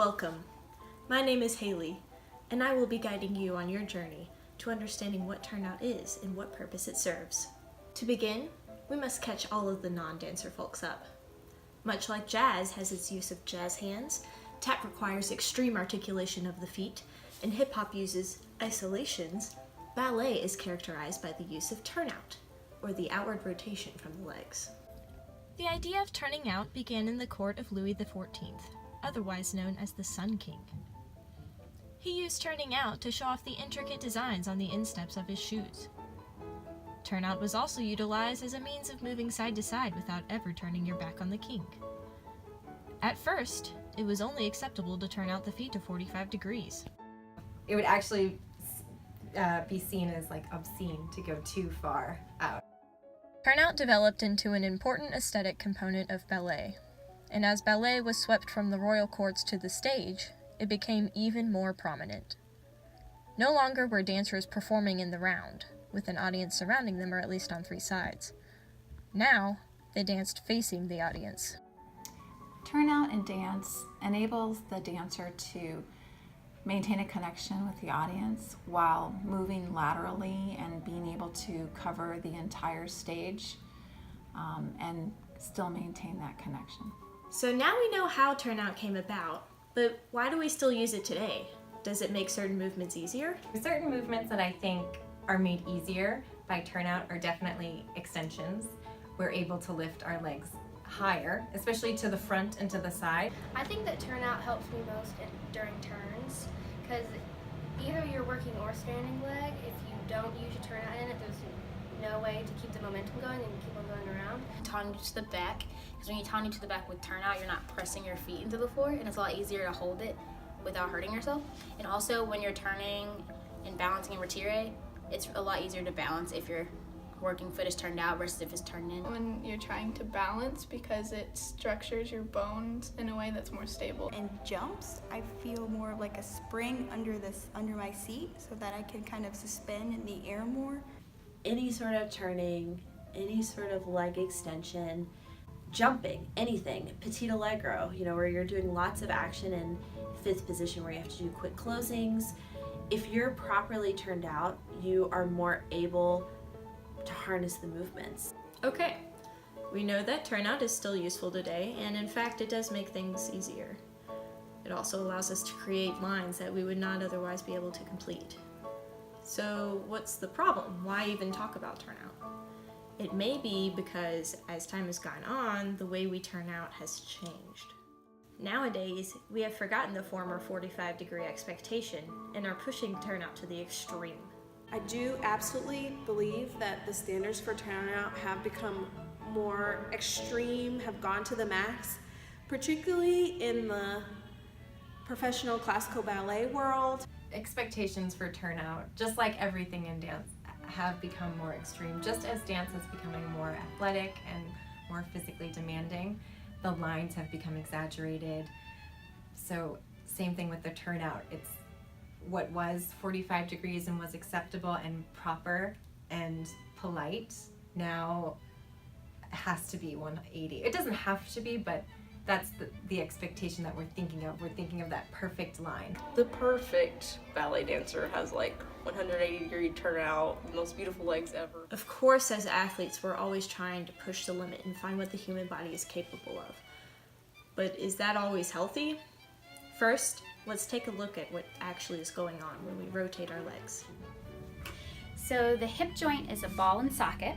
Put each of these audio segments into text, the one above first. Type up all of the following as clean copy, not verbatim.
Welcome. My name is Haylee, and I will be guiding you on your journey to understanding what turnout is and what purpose it serves. To begin, we must catch all of the non-dancer folks up. Much like jazz has its use of jazz hands, tap requires extreme articulation of the feet, and hip-hop uses isolations, ballet is characterized by the use of turnout, or the outward rotation from the legs. The idea of turning out began in the court of Louis XIV, otherwise known as the Sun King. He used turning out to show off the intricate designs on the insteps of his shoes. Turnout was also utilized as a means of moving side to side without ever turning your back on the king. At first, it was only acceptable to turn out the feet to 45 degrees. It would actually be seen as like obscene to go too far out. Turnout developed into an important aesthetic component of ballet, and as ballet was swept from the royal courts to the stage, it became even more prominent. No longer were dancers performing in the round, with an audience surrounding them or at least on three sides. Now, they danced facing the audience. Turnout in dance enables the dancer to maintain a connection with the audience while moving laterally and being able to cover the entire stage and still maintain that connection. So now we know how turnout came about, but why do we still use it today? Does it make certain movements easier? Certain movements that I think are made easier by turnout are definitely extensions. We're able to lift our legs higher, especially to the front and to the side. I think that turnout helps me most during turns, because either you're working or standing leg. If you don't use your turnout in it, there's no way to keep the momentum going and keep on going around. Turning to the back, because when you turn to the back with turnout, you're not pressing your feet into the floor, and it's a lot easier to hold it without hurting yourself. And also when you're turning and balancing in retire, it's a lot easier to balance if your working foot is turned out versus if it's turned in. When you're trying to balance, because it structures your bones in a way that's more stable. In jumps, I feel more like a spring under my seat so that I can kind of suspend in the air more. Any sort of turning, any sort of leg extension, jumping, anything, petit allegro, where you're doing lots of action in fifth position where you have to do quick closings. If you're properly turned out, you are more able to harness the movements. Okay, we know that turnout is still useful today, and in fact it does make things easier. It also allows us to create lines that we would not otherwise be able to complete. So what's the problem? Why even talk about turnout? It may be because as time has gone on, the way we turn out has changed. Nowadays, we have forgotten the former 45-degree expectation and are pushing turnout to the extreme. I do absolutely believe that the standards for turnout have become more extreme, have gone to the max, particularly in the professional classical ballet world. Expectations for turnout, just like everything in dance, have become more extreme. Just as dance is becoming more athletic and more physically demanding, the lines have become exaggerated. So same thing with the turnout. It's what was 45 degrees and was acceptable and proper and polite now has to be 180. It doesn't have to be, but that's the expectation that we're thinking of. We're thinking of that perfect line. The perfect ballet dancer has like 180-degree turnout, the most beautiful legs ever. Of course, as athletes, we're always trying to push the limit and find what the human body is capable of. But is that always healthy? First, let's take a look at what actually is going on when we rotate our legs. So the hip joint is a ball and socket,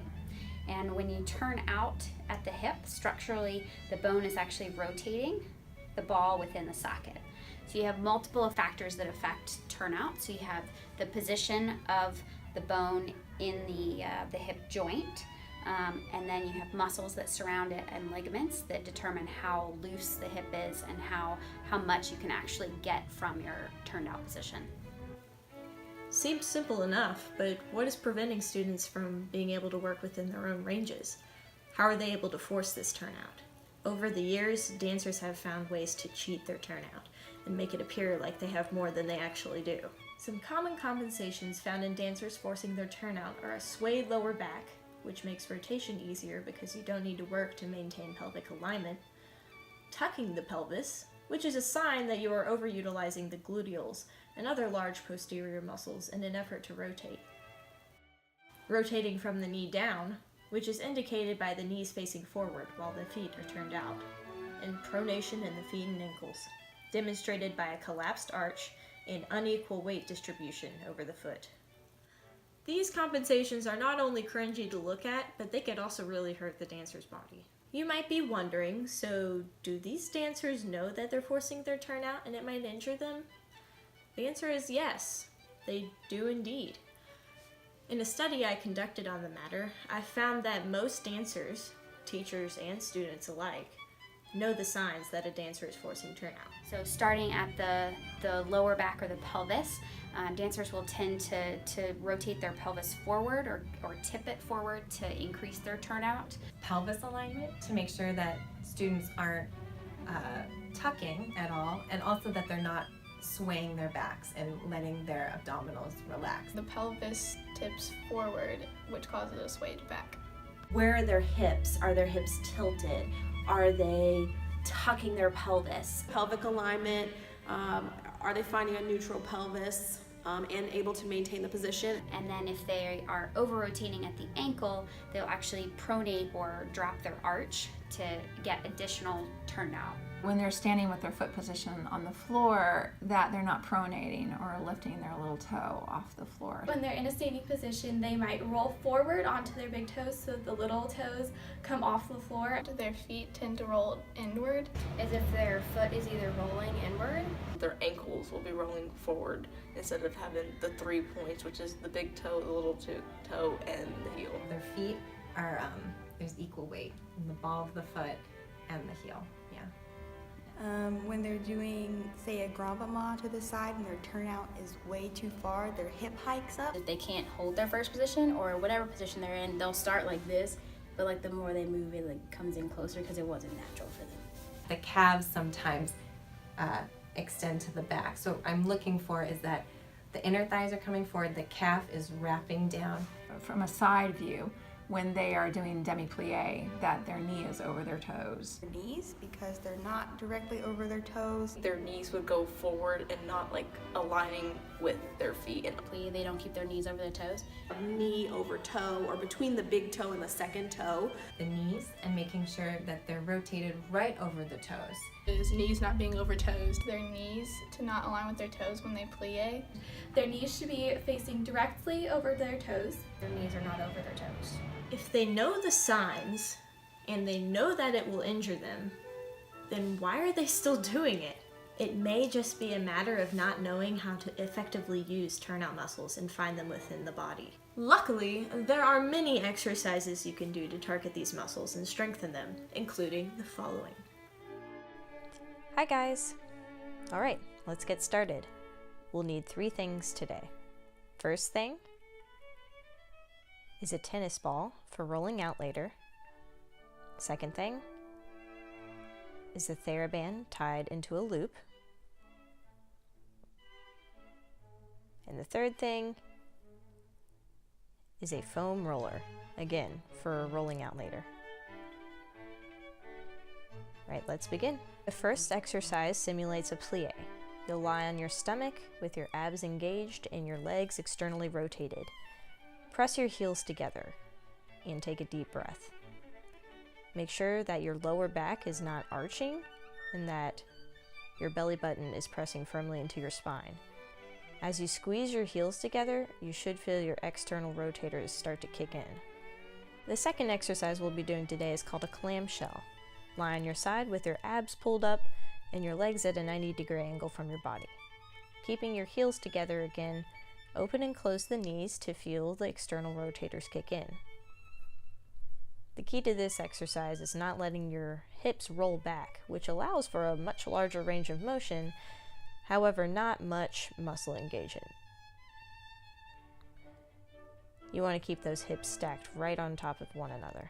and when you turn out at the hip, structurally the bone is actually rotating the ball within the socket. So you have multiple factors that affect turnout. So you have the position of the bone in the hip joint, and then you have muscles that surround it and ligaments that determine how loose the hip is and how much you can actually get from your turned out position. Seems simple enough, but what is preventing students from being able to work within their own ranges? How are they able to force this turnout? Over the years, dancers have found ways to cheat their turnout and make it appear like they have more than they actually do. Some common compensations found in dancers forcing their turnout are a swayed lower back, which makes rotation easier because you don't need to work to maintain pelvic alignment, tucking the pelvis, which is a sign that you are overutilizing the gluteals and other large posterior muscles in an effort to rotate. Rotating from the knee down, which is indicated by the knees facing forward while the feet are turned out, and pronation in the feet and ankles, demonstrated by a collapsed arch and unequal weight distribution over the foot. These compensations are not only cringy to look at, but they could also really hurt the dancer's body. You might be wondering, so do these dancers know that they're forcing their turnout and it might injure them? The answer is yes, they do indeed. In a study I conducted on the matter, I found that most dancers, teachers and students alike, know the signs that a dancer is forcing turnout. So starting at the lower back or the pelvis, dancers will tend to rotate their pelvis forward or tip it forward to increase their turnout. Pelvis alignment to make sure that students aren't tucking at all, and also that they're not swaying their backs and letting their abdominals relax. The pelvis tips forward, which causes a swayed back. Where are their hips? Are their hips tilted? Are they tucking their pelvis? Pelvic alignment, are they finding a neutral pelvis and able to maintain the position? And then if they are over-rotating at the ankle, they'll actually pronate or drop their arch to get additional turnout. When they're standing with their foot position on the floor, that they're not pronating or lifting their little toe off the floor. When they're in a standing position, they might roll forward onto their big toes so the little toes come off the floor. Their feet tend to roll inward, As if their foot is either rolling inward. Their ankles will be rolling forward instead of having the 3 points, which is the big toe, the little toe, and the heel. Their feet are, there's equal weight in the ball of the foot and the heel, yeah. When they're doing, say, a gravement to the side and their turnout is way too far, their hip hikes up. If they can't hold their first position or whatever position they're in, they'll start like this, but like the more they move, it like comes in closer because it wasn't natural for them. The calves sometimes extend to the back. So what I'm looking for is that the inner thighs are coming forward, the calf is wrapping down. From a side view, when they are doing demi-plie, that their knee is over their toes. Their knees, because they're not directly over their toes. Their knees would go forward and not like aligning with their feet. And They don't keep their knees over their toes. Knee over toe or between the big toe and the second toe. The knees and making sure that they're rotated right over the toes. Is knees not being over toes. Their knees to not align with their toes when they plie. Their knees should be facing directly over their toes. Their knees are not over their toes. If they know the signs and they know that it will injure them, then why are they still doing it? It may just be a matter of not knowing how to effectively use turnout muscles and find them within the body. Luckily, there are many exercises you can do to target these muscles and strengthen them, including the following. Hi guys! Alright, let's get started. We'll need 3 things today. First thing is a tennis ball for rolling out later. Second thing is the TheraBand tied into a loop. And the third thing is a foam roller, again, for rolling out later. Right, let's begin. The first exercise simulates a plie. You'll lie on your stomach with your abs engaged and your legs externally rotated. Press your heels together and take a deep breath. Make sure that your lower back is not arching and that your belly button is pressing firmly into your spine. As you squeeze your heels together, you should feel your external rotators start to kick in. The second exercise we'll be doing today is called a clamshell. Lie on your side with your abs pulled up and your legs at a 90-degree angle from your body. Keeping your heels together again, open and close the knees to feel the external rotators kick in. The key to this exercise is not letting your hips roll back, which allows for a much larger range of motion, however not much muscle engagement. You want to keep those hips stacked right on top of one another.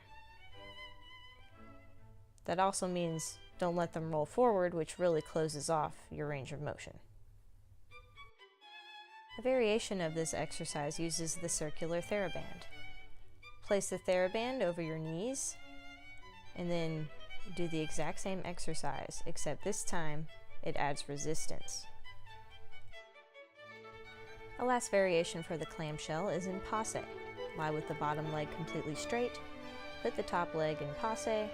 That also means don't let them roll forward, which really closes off your range of motion. A variation of this exercise uses the circular TheraBand. Place the TheraBand over your knees and then do the exact same exercise, except this time It adds resistance. A last variation for the clamshell is in passe. Lie with the bottom leg completely straight, put the top leg in passe,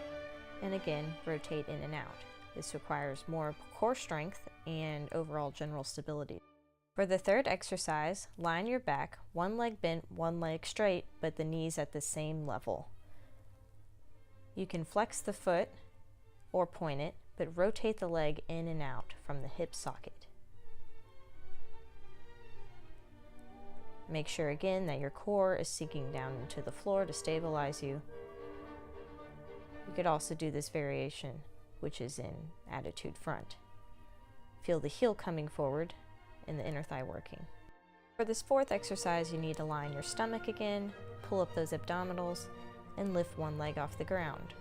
and again rotate in and out. This requires more core strength and overall general stability. For the third exercise, lie on your back, one leg bent, one leg straight, but the knees at the same level. You can flex the foot or point it, but rotate the leg in and out from the hip socket. Make sure again that your core is sinking down into the floor to stabilize you. You could also do this variation, which is in attitude front. Feel the heel coming forward and the inner thigh working. For this fourth exercise, you need to lie on your stomach again, pull up those abdominals, and lift one leg off the ground.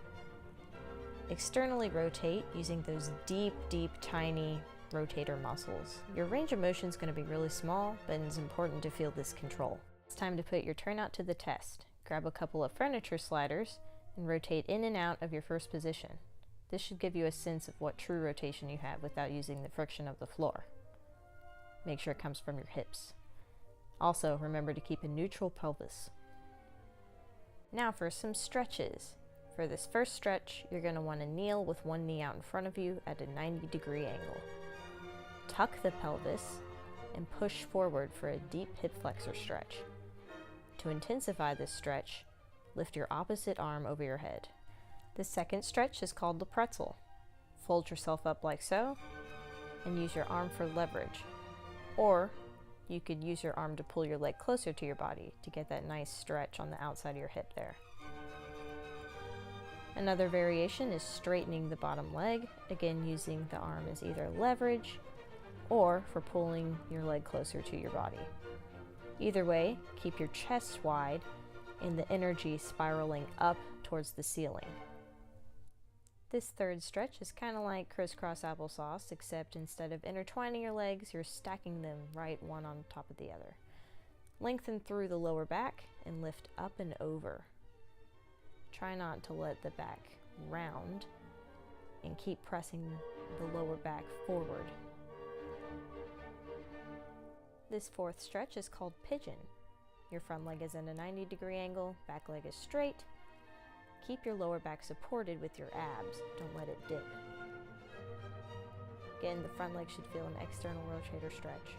Externally rotate using those deep, tiny rotator muscles. Your range of motion is going to be really small, but it's important to feel this control. It's time to put your turnout to the test. Grab a couple of furniture sliders and rotate in and out of your first position. This should give you a sense of what true rotation you have without using the friction of the floor. Make sure it comes from your hips. Also, remember to keep a neutral pelvis. Now for some stretches. For this first stretch, you're going to want to kneel with one knee out in front of you at a 90-degree angle. Tuck the pelvis and push forward for a deep hip flexor stretch. To intensify this stretch, lift your opposite arm over your head. The second stretch is called the pretzel. Fold yourself up like so and use your arm for leverage. Or you could use your arm to pull your leg closer to your body to get that nice stretch on the outside of your hip there. Another variation is straightening the bottom leg, again using the arm as either leverage or for pulling your leg closer to your body. Either way, keep your chest wide and the energy spiraling up towards the ceiling. This third stretch is kind of like crisscross applesauce, except instead of intertwining your legs, you're stacking them right one on top of the other. Lengthen through the lower back and lift up and over. Try not to let the back round and keep pressing the lower back forward. This fourth stretch is called pigeon. Your front leg is in a 90-degree angle, back leg is straight. Keep your lower back supported with your abs, don't let it dip. Again, the front leg should feel an external rotator stretch.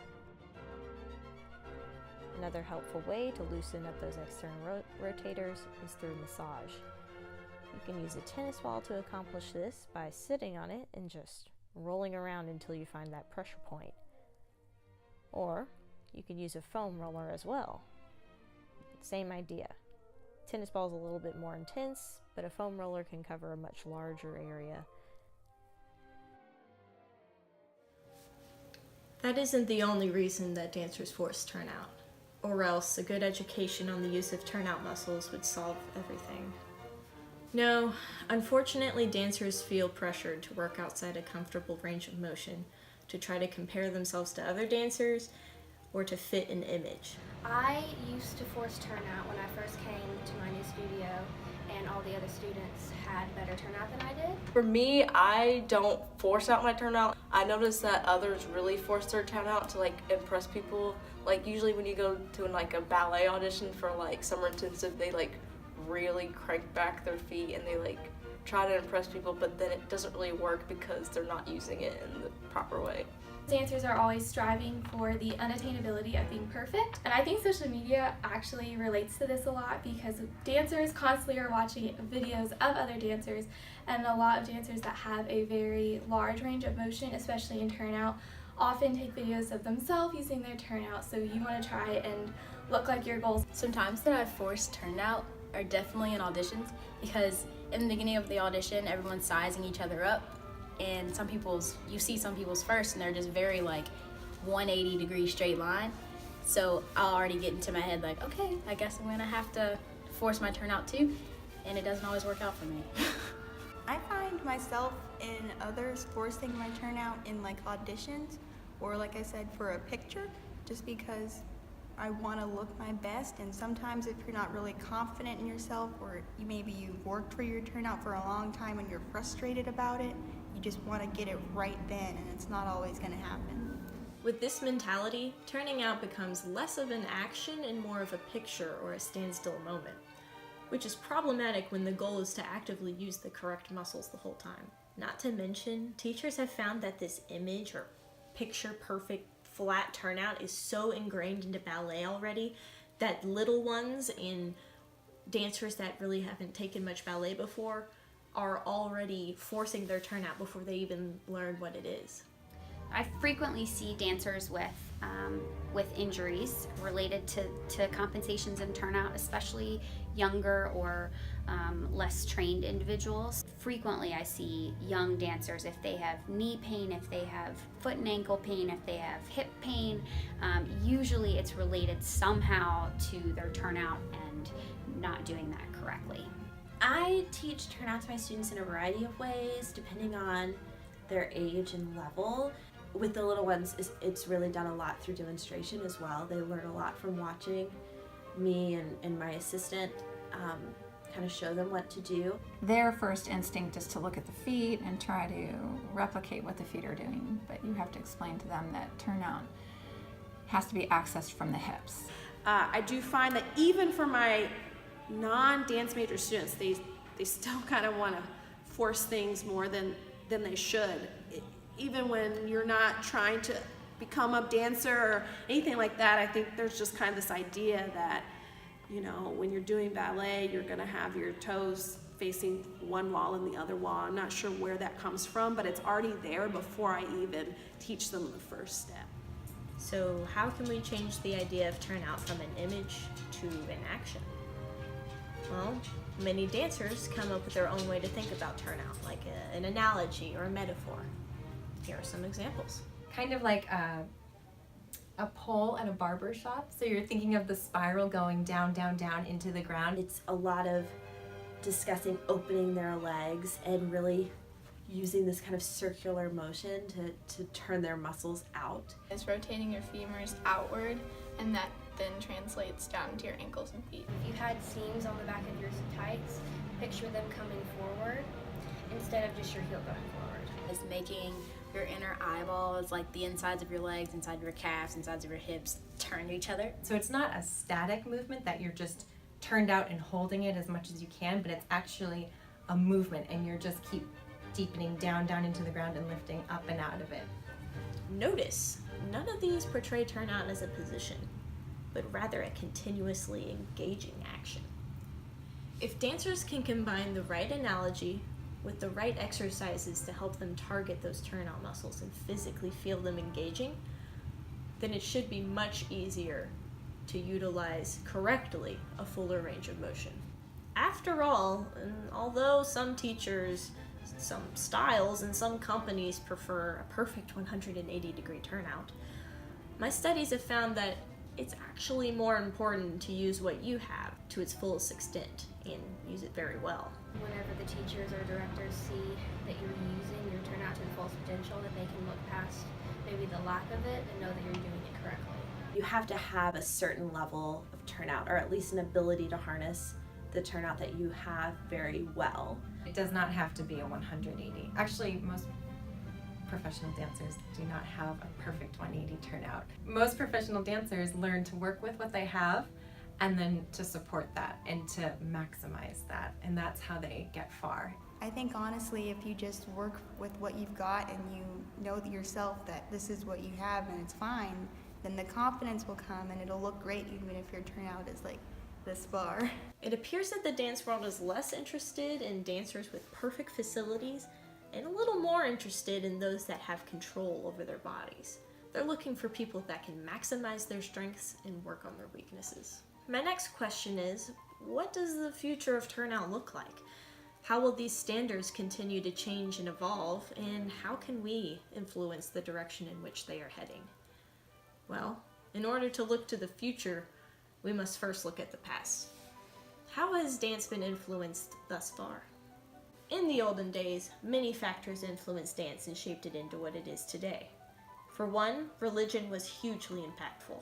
Another helpful way to loosen up those external rotators is through massage. You can use a tennis ball to accomplish this by sitting on it and just rolling around until you find that pressure point. Or you can use a foam roller as well. Same idea. Tennis ball is a little bit more intense, but a foam roller can cover a much larger area. That isn't the only reason that dancers force turnout, or else a good education on the use of turnout muscles would solve everything. No, unfortunately dancers feel pressured to work outside a comfortable range of motion, to try to compare themselves to other dancers, or to fit an image. I used to force turnout when I first came to my new studio, and all the other students had better turnout than I did. For me, I don't force out my turnout. I noticed that others really force their turnout to impress people. Usually when you go to a ballet audition for summer intensive, they really crank back their feet and they try to impress people, but then it doesn't really work because they're not using it in the proper way. Dancers are always striving for the unattainability of being perfect, and I think social media actually relates to this a lot because dancers constantly are watching videos of other dancers, and a lot of dancers that have a very large range of motion, especially in turnout, often take videos of themselves using their turnout, so you want to try and look like your goals. Some times that I've forced turnout are definitely in auditions, because in the beginning of the audition, everyone's sizing each other up, and you see some people's first, and they're just very 180-degree straight line. So I'll already get into my head okay, I guess I'm gonna have to force my turnout too, and it doesn't always work out for me. I find myself in others forcing my turnout in auditions, or like I said, for a picture, just because I want to look my best. And sometimes if you're not really confident in yourself, or maybe you've worked for your turnout for a long time and you're frustrated about it, you just want to get it right then, and it's not always going to happen. With this mentality, turning out becomes less of an action and more of a picture or a standstill moment, which is problematic when the goal is to actively use the correct muscles the whole time. Not to mention, teachers have found that this image or picture perfect flat turnout is so ingrained into ballet already that little ones and dancers that really haven't taken much ballet before are already forcing their turnout before they even learn what it is. I frequently see dancers with injuries related to compensations and turnout, especially younger or less trained individuals. Frequently I see young dancers, if they have knee pain, if they have foot and ankle pain, if they have hip pain, usually it's related somehow to their turnout and not doing that correctly. I teach turnout to my students in a variety of ways, depending on their age and level. With the little ones, it's really done a lot through demonstration as well. They learn a lot from watching me and my assistant kind of show them what to do. Their first instinct is to look at the feet and try to replicate what the feet are doing, but you have to explain to them that turnout has to be accessed from the hips. I do find that even for my non-dance major students, they still kind of want to force things more than they should. Even when you're not trying to become a dancer or anything like that, I think there's just kind of this idea that, you know, when you're doing ballet, you're going to have your toes facing one wall and the other wall. I'm not sure where that comes from, but it's already there before I even teach them the first step. So how can we change the idea of turnout from an image to an action? Well, many dancers come up with their own way to think about turnout, like an analogy or a metaphor. Here are some examples. Kind of like a pole at a barber shop. So you're thinking of the spiral going down, down, down into the ground. It's a lot of discussing opening their legs and really using this kind of circular motion to turn their muscles out. It's rotating your femurs outward, and that then translates down to your ankles and feet. If you had seams on the back of your tights, picture them coming forward instead of just your heel going forward. It's making your inner eyeballs, like the insides of your legs, inside of your calves, insides of your hips, turn to each other. So it's not a static movement that you're just turned out and holding it as much as you can, but it's actually a movement, and you're just keep deepening down, down into the ground and lifting up and out of it. Notice, none of these portray turnout as a position, but rather a continuously engaging action. If dancers can combine the right analogy with the right exercises to help them target those turnout muscles and physically feel them engaging, then it should be much easier to utilize correctly a fuller range of motion. After all, and although some teachers, some styles, and some companies prefer a perfect 180-degree turnout, my studies have found that it's actually more important to use what you have to its fullest extent and use it very well. Whenever the teachers or directors see that you're using your turnout to the fullest potential, that they can look past maybe the lack of it and know that you're doing it correctly. You have to have a certain level of turnout, or at least an ability to harness the turnout that you have very well. It does not have to be a 180. Actually, most professional dancers do not have a perfect 180 turnout. Most professional dancers learn to work with what they have and then to support that and to maximize that, and that's how they get far. I think honestly, if you just work with what you've got and you know yourself that this is what you have and it's fine, then the confidence will come and it'll look great even if your turnout is like this far. It appears that the dance world is less interested in dancers with perfect facilities and a little more interested in those that have control over their bodies. They're looking for people that can maximize their strengths and work on their weaknesses. My next question is, what does the future of turnout look like? How will these standards continue to change and evolve, and how can we influence the direction in which they are heading? Well, in order to look to the future, we must first look at the past. How has dance been influenced thus far? In the olden days, many factors influenced dance and shaped it into what it is today. For one, religion was hugely impactful.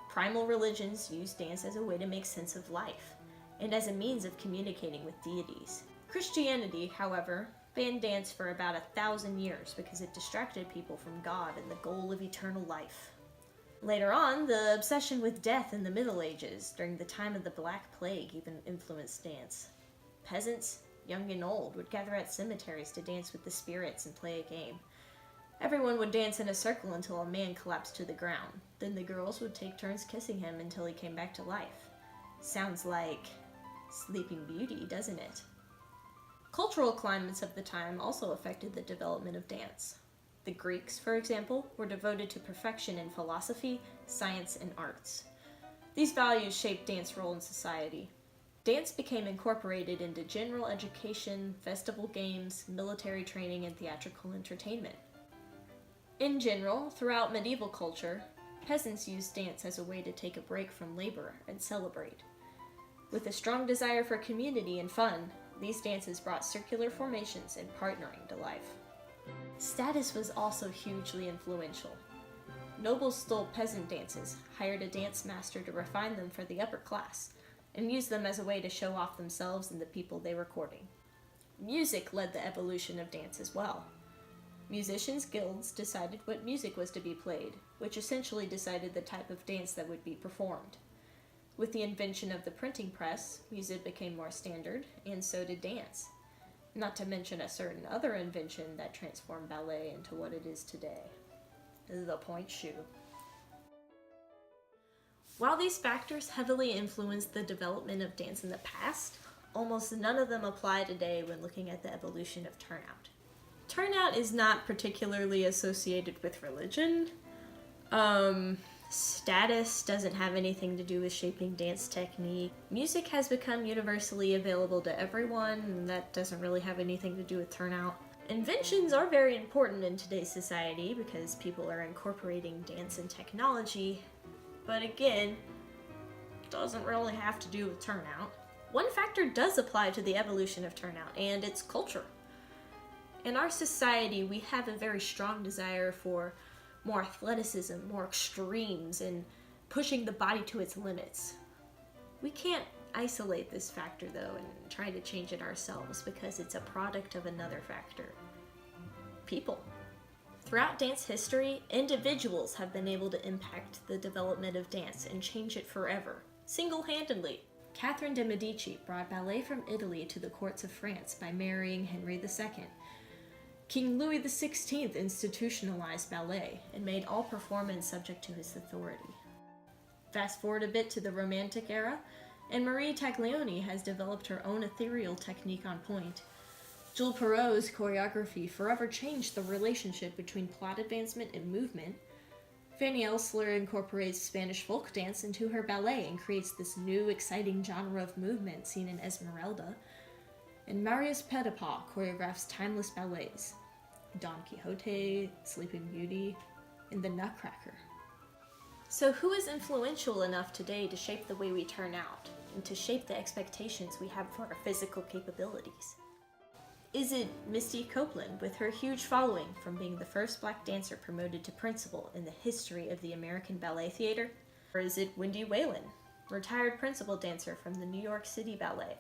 Primal religions used dance as a way to make sense of life, and as a means of communicating with deities. Christianity, however, banned dance for about 1,000 years because it distracted people from God and the goal of eternal life. Later on, the obsession with death in the Middle Ages, during the time of the Black Plague, even influenced dance. Peasants, young and old, would gather at cemeteries to dance with the spirits and play a game. Everyone would dance in a circle until a man collapsed to the ground. Then the girls would take turns kissing him until he came back to life. Sounds like Sleeping Beauty, doesn't it? Cultural climates of the time also affected the development of dance. The Greeks, for example, were devoted to perfection in philosophy, science, and arts. These values shaped dance's role in society. Dance became incorporated into general education, festival games, military training, and theatrical entertainment. In general, throughout medieval culture, peasants used dance as a way to take a break from labor and celebrate. With a strong desire for community and fun, these dances brought circular formations and partnering to life. Status was also hugely influential. Nobles stole peasant dances, hired a dance master to refine them for the upper class, and used them as a way to show off themselves and the people they were courting. Music led the evolution of dance as well. Musicians' guilds decided what music was to be played, which essentially decided the type of dance that would be performed. With the invention of the printing press, music became more standard, and so did dance. Not to mention a certain other invention that transformed ballet into what it is today: the point shoe. While these factors heavily influenced the development of dance in the past, almost none of them apply today when looking at the evolution of turnout. Turnout is not particularly associated with religion. Status doesn't have anything to do with shaping dance technique. Music has become universally available to everyone, and that doesn't really have anything to do with turnout. Inventions are very important in today's society because people are incorporating dance and technology, but again, it doesn't really have to do with turnout. One factor does apply to the evolution of turnout, and it's culture. In our society, we have a very strong desire for more athleticism, more extremes, and pushing the body to its limits. We can't isolate this factor, though, and try to change it ourselves because it's a product of another factor: people. Throughout dance history, individuals have been able to impact the development of dance and change it forever, single-handedly. Catherine de' Medici brought ballet from Italy to the courts of France by marrying Henry II. King Louis XVI institutionalized ballet and made all performance subject to his authority. Fast forward a bit to the Romantic era, and Marie Taglioni has developed her own ethereal technique on point. Jules Perrault's choreography forever changed the relationship between plot advancement and movement. Fanny Elsler incorporates Spanish folk dance into her ballet and creates this new, exciting genre of movement seen in Esmeralda. And Marius Petipa choreographs timeless ballets: Don Quixote, Sleeping Beauty, and The Nutcracker. So who is influential enough today to shape the way we turn out, and to shape the expectations we have for our physical capabilities? Is it Misty Copeland, with her huge following from being the first black dancer promoted to principal in the history of the American Ballet Theater? Or is it Wendy Whalen, retired principal dancer from the New York City Ballet,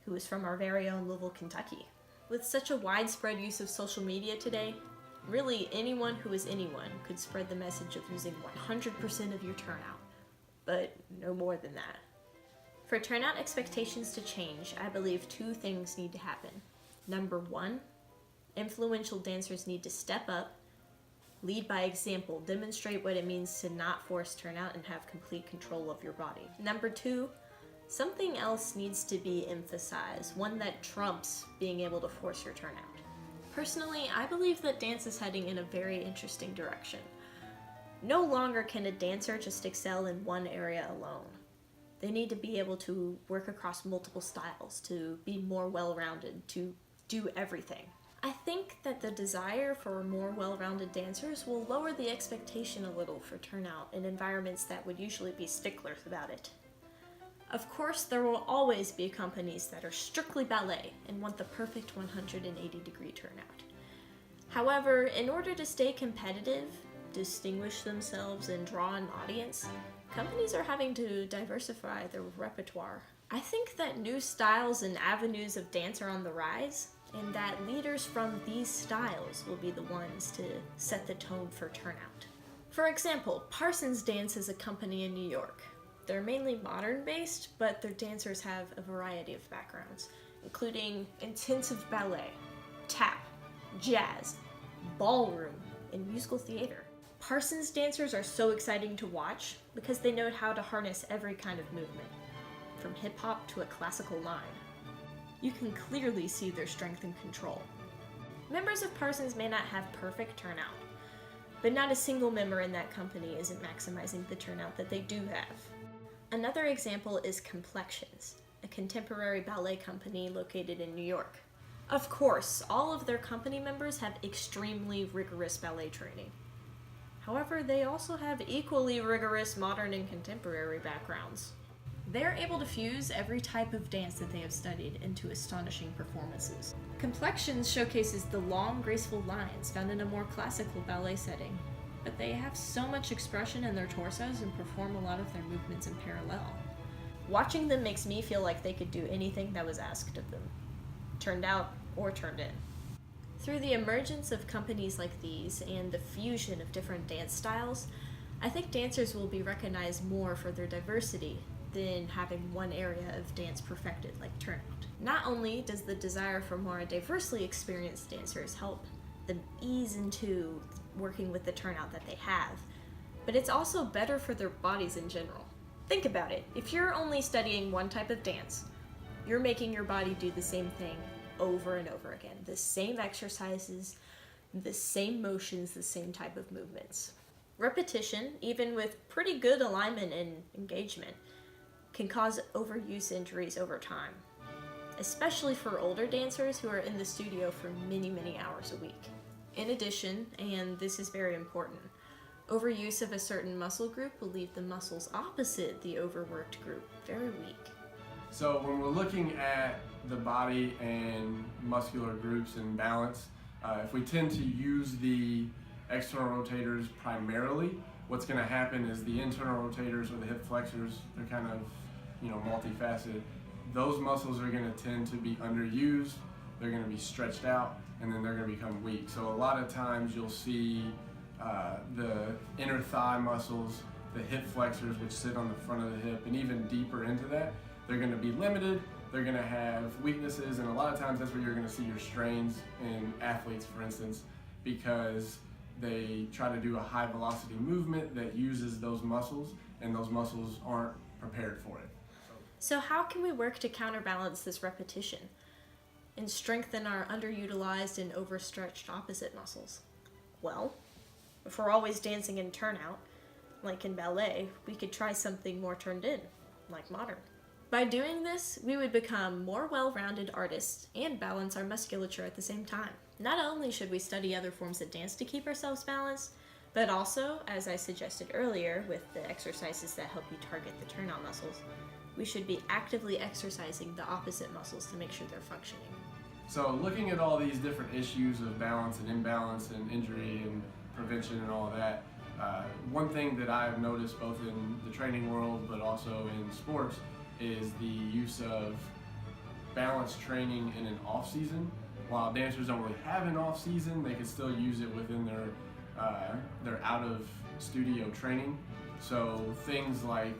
who is from our very own Louisville, Kentucky? With such a widespread use of social media today, really anyone who is anyone could spread the message of using 100% of your turnout, but no more than that. For turnout expectations to change, I believe two things need to happen. Number one, influential dancers need to step up, lead by example, demonstrate what it means to not force turnout and have complete control of your body. Number two, something else needs to be emphasized, one that trumps being able to force your turnout. Personally, I believe that dance is heading in a very interesting direction. No longer can a dancer just excel in one area alone. They need to be able to work across multiple styles, to be more well-rounded, to do everything. I think that the desire for more well-rounded dancers will lower the expectation a little for turnout in environments that would usually be sticklers about it. Of course, there will always be companies that are strictly ballet and want the perfect 180-degree turnout. However, in order to stay competitive, distinguish themselves, and draw an audience, companies are having to diversify their repertoire. I think that new styles and avenues of dance are on the rise, and that leaders from these styles will be the ones to set the tone for turnout. For example, Parsons Dance is a company in New York. They're mainly modern based, but their dancers have a variety of backgrounds, including intensive ballet, tap, jazz, ballroom, and musical theater. Parsons dancers are so exciting to watch because they know how to harness every kind of movement, from hip hop to a classical line. You can clearly see their strength and control. Members of Parsons may not have perfect turnout, but not a single member in that company isn't maximizing the turnout that they do have. Another example is Complexions, a contemporary ballet company located in New York. Of course, all of their company members have extremely rigorous ballet training. However, they also have equally rigorous modern and contemporary backgrounds. They're able to fuse every type of dance that they have studied into astonishing performances. Complexions showcases the long, graceful lines found in a more classical ballet setting, but they have so much expression in their torsos and perform a lot of their movements in parallel. Watching them makes me feel like they could do anything that was asked of them, turned out or turned in. Through the emergence of companies like these and the fusion of different dance styles, I think dancers will be recognized more for their diversity than having one area of dance perfected like Turnout. Not only does the desire for more diversely experienced dancers help them ease into working with the turnout that they have, but it's also better for their bodies in general. Think about it. If you're only studying one type of dance, you're making your body do the same thing over and over again. The same exercises, the same motions, the same type of movements. Repetition, even with pretty good alignment and engagement, can cause overuse injuries over time, especially for older dancers who are in the studio for many, many hours a week. In addition, and this is very important, overuse of a certain muscle group will leave the muscles opposite the overworked group very weak. So when we're looking at the body and muscular groups and balance, if we tend to use the external rotators primarily, what's going to happen is the internal rotators or the hip flexors, they're kind of, multifaceted. Those muscles are going to tend to be underused, they're going to be stretched out, and then they're going to become weak. So a lot of times you'll see the inner thigh muscles, the hip flexors, which sit on the front of the hip, and even deeper into that, they're going to be limited, they're going to have weaknesses, and a lot of times that's where you're going to see your strains in athletes, for instance, because they try to do a high velocity movement that uses those muscles, and those muscles aren't prepared for it. So how can we work to counterbalance this repetition and strengthen our underutilized and overstretched opposite muscles? Well, if we're always dancing in turnout, like in ballet, we could try something more turned in, like modern. By doing this, we would become more well-rounded artists and balance our musculature at the same time. Not only should we study other forms of dance to keep ourselves balanced, but also, as I suggested earlier with the exercises that help you target the turnout muscles, we should be actively exercising the opposite muscles to make sure they're functioning. So looking at all these different issues of balance and imbalance and injury and prevention and all of that, one thing that I've noticed both in the training world but also in sports is the use of balance training in an off-season. While dancers don't really have an off-season, they can still use it within their out-of-studio training. So things like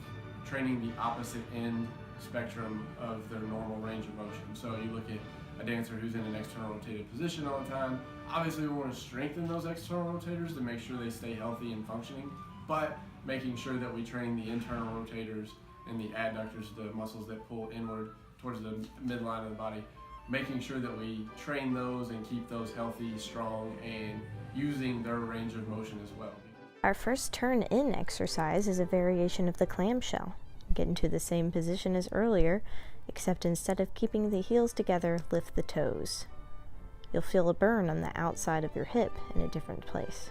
training the opposite end spectrum of their normal range of motion. So you look at a dancer who's in an external rotated position all the time. Obviously we want to strengthen those external rotators to make sure they stay healthy and functioning, but making sure that we train the internal rotators and the adductors, the muscles that pull inward towards the midline of the body, making sure that we train those and keep those healthy, strong, and using their range of motion as well. Our first turn-in exercise is a variation of the clamshell. Get into the same position as earlier, except instead of keeping the heels together, lift the toes. You'll feel a burn on the outside of your hip in a different place.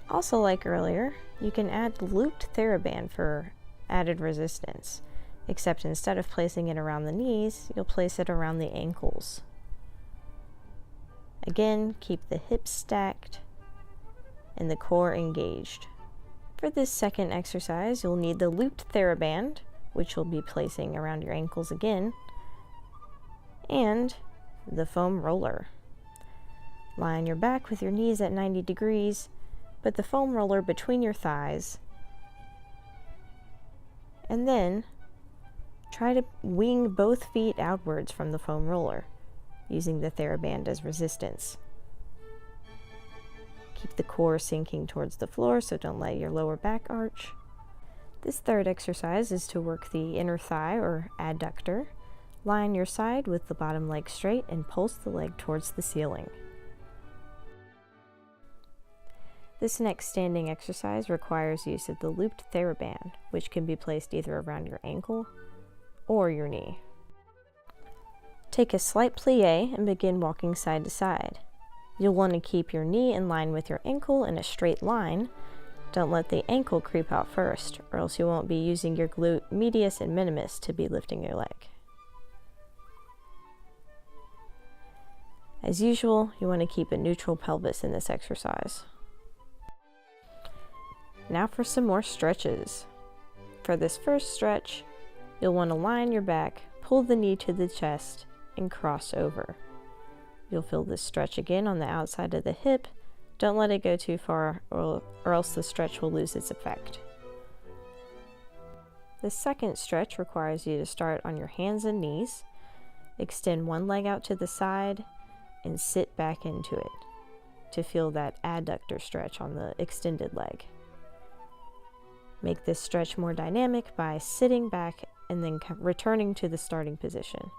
Also, like earlier, you can add looped TheraBand for added resistance, except instead of placing it around the knees, you'll place it around the ankles. Again, keep the hips stacked and the core engaged. For this second exercise, you'll need the looped TheraBand, which you'll be placing around your ankles again. and the foam roller. Lie on your back with your knees at 90 degrees, put the foam roller between your thighs, and then try to wing both feet outwards from the foam roller, using the TheraBand as resistance. Keep the core sinking towards the floor, so don't let your lower back arch. This third exercise is to work the inner thigh or adductor. Lie on your side with the bottom leg straight and pulse the leg towards the ceiling. This next standing exercise requires use of the looped TheraBand, which can be placed either around your ankle or your knee. Take a slight plie and begin walking side to side. You'll want to keep your knee in line with your ankle in a straight line. Don't let the ankle creep out first, or else you won't be using your glute medius and minimus to be lifting your leg. As usual, you want to keep a neutral pelvis in this exercise. Now for some more stretches. For this first stretch, you'll want to lie on your back, pull the knee to the chest, and cross over. You'll feel this stretch again on the outside of the hip. Don't let it go too far, or else the stretch will lose its effect. The second stretch requires you to start on your hands and knees, extend one leg out to the side, and sit back into it to feel that adductor stretch on the extended leg. Make this stretch more dynamic by sitting back and then returning to the starting position.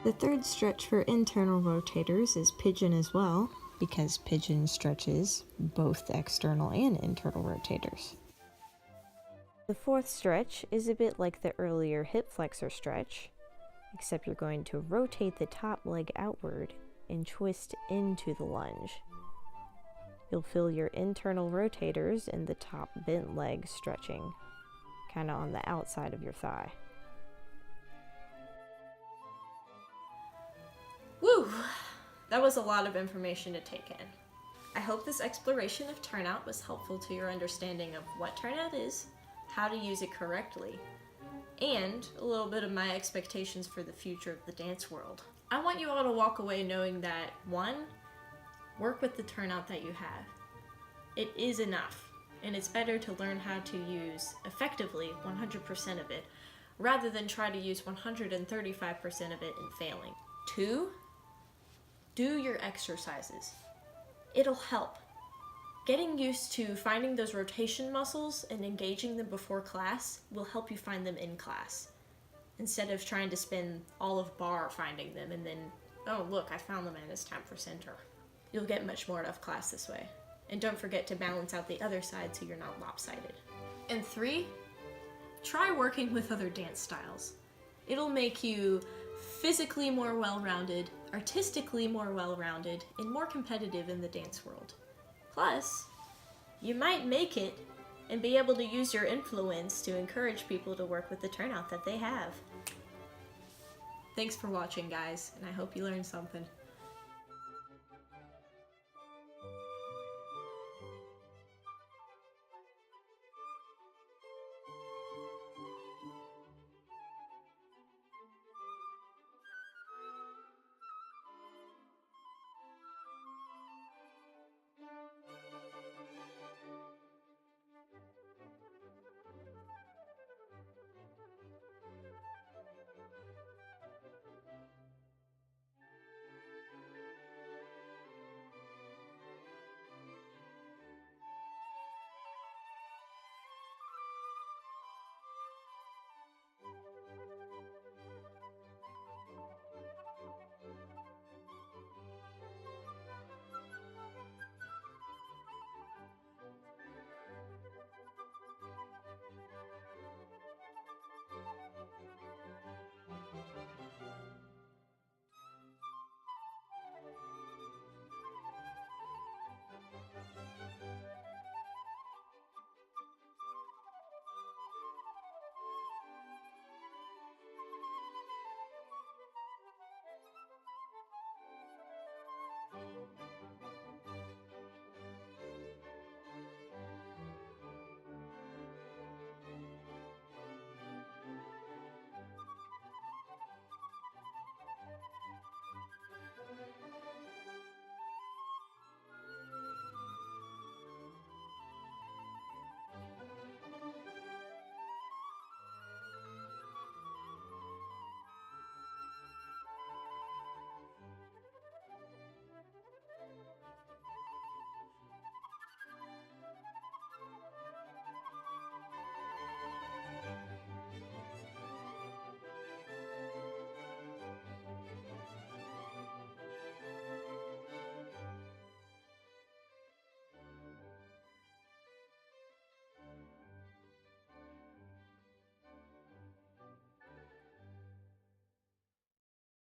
The third stretch for internal rotators is pigeon as well, because pigeon stretches both external and internal rotators. The fourth stretch is a bit like the earlier hip flexor stretch, except you're going to rotate the top leg outward and twist into the lunge. You'll feel your internal rotators and the top bent leg stretching, kind of on the outside of your thigh. Woo! That was a lot of information to take in. I hope this exploration of Turnout was helpful to your understanding of what Turnout is, how to use it correctly, and a little bit of my expectations for the future of the dance world. I want you all to walk away knowing that, 1, work with the Turnout that you have. It is enough, and it's better to learn how to use effectively 100% of it, rather than try to use 135% of it and failing. 2, do your exercises. It'll help. Getting used to finding those rotation muscles and engaging them before class will help you find them in class, instead of trying to spend all of bar finding them and then, oh look, I found them and it's time for center. You'll get much more out of class this way. And don't forget to balance out the other side so you're not lopsided. And 3, try working with other dance styles. It'll make you physically more well-rounded, artistically more well-rounded, and more competitive in the dance world. Plus, you might make it and be able to use your influence to encourage people to work with the Turnout that they have. Thanks for watching, guys, and I hope you learned something.